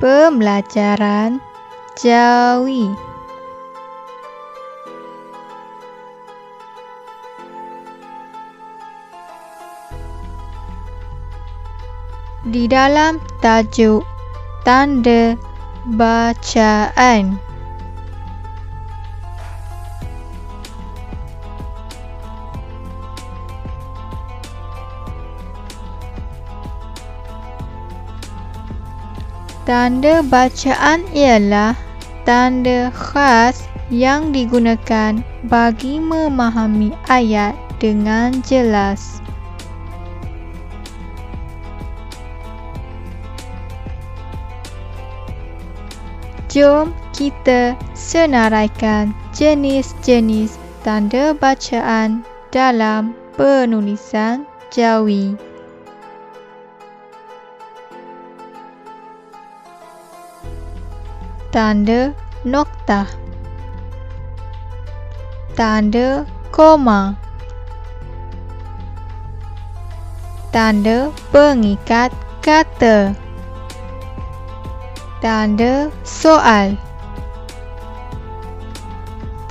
Pembelajaran Jawi. Di dalam tajuk tanda bacaan, tanda bacaan ialah tanda khas yang digunakan bagi memahami ayat dengan jelas. Jom kita senaraikan jenis-jenis tanda bacaan dalam penulisan Jawi. Tanda noktah, tanda koma, tanda pengikat kata, tanda soal,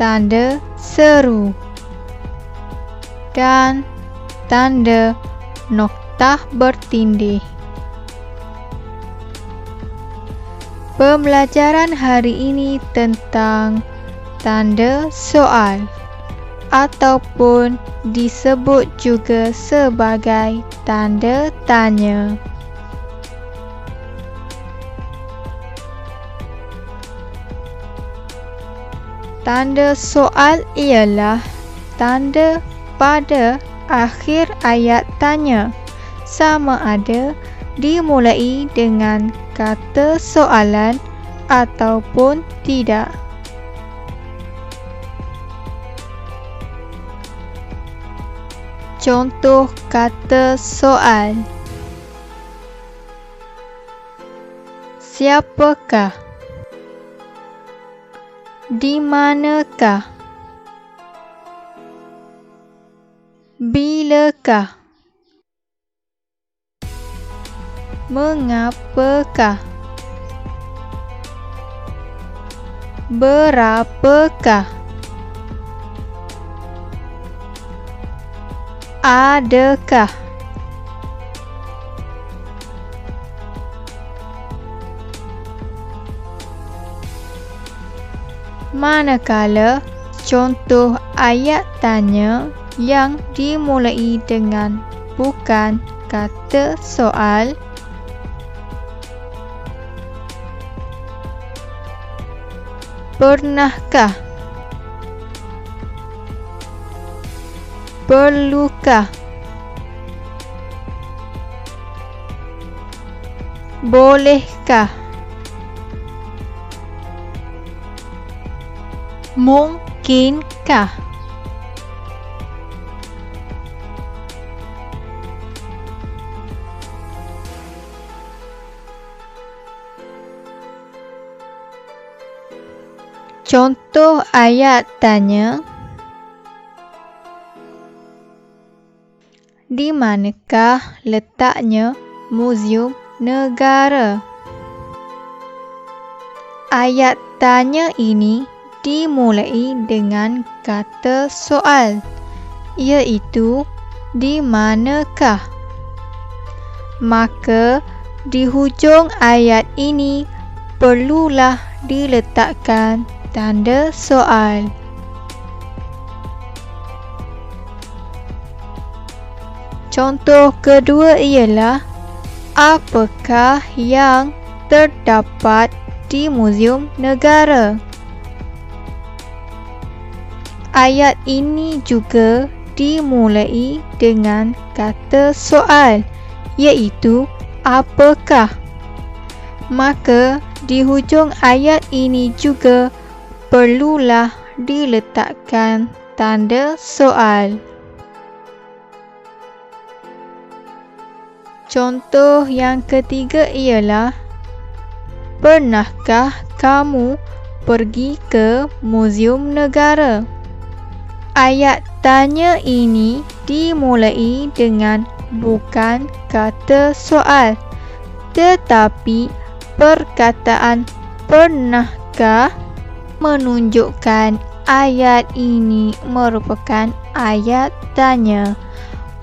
tanda seru, dan tanda noktah bertindih. Pembelajaran hari ini tentang tanda soal ataupun disebut juga sebagai tanda tanya. Tanda soal ialah tanda pada akhir ayat tanya, sama ada dimulai dengan kata soalan ataupun tidak. Contoh kata soal: siapakah? Di manakah? Bilakah? Mengapakah? Berapakah? Adakah? Manakala contoh ayat tanya yang dimulai dengan bukan kata soal, pernahkah? Perlukah? Bolehkah? Mungkinkah? Contoh ayat tanya: di manakah letaknya Muzium Negara? Ayat tanya ini dimulai dengan kata soal, iaitu di manakah. Maka di hujung ayat ini perlulah diletakkan tanda soal. Contoh kedua ialah apakah yang terdapat di Muzium Negara? Ayat ini juga dimulai dengan kata soal, iaitu apakah. Maka di hujung ayat ini juga perlulah diletakkan tanda soal. Contoh yang ketiga ialah pernahkah kamu pergi ke Muzium Negara? Ayat tanya ini dimulai dengan bukan kata soal, tetapi perkataan pernahkah menunjukkan ayat ini merupakan ayat tanya.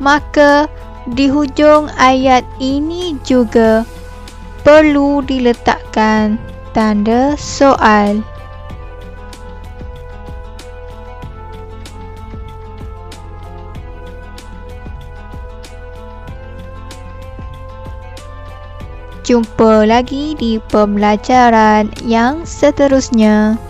Maka di hujung ayat ini juga perlu diletakkan tanda soal. Jumpa lagi di pembelajaran yang seterusnya.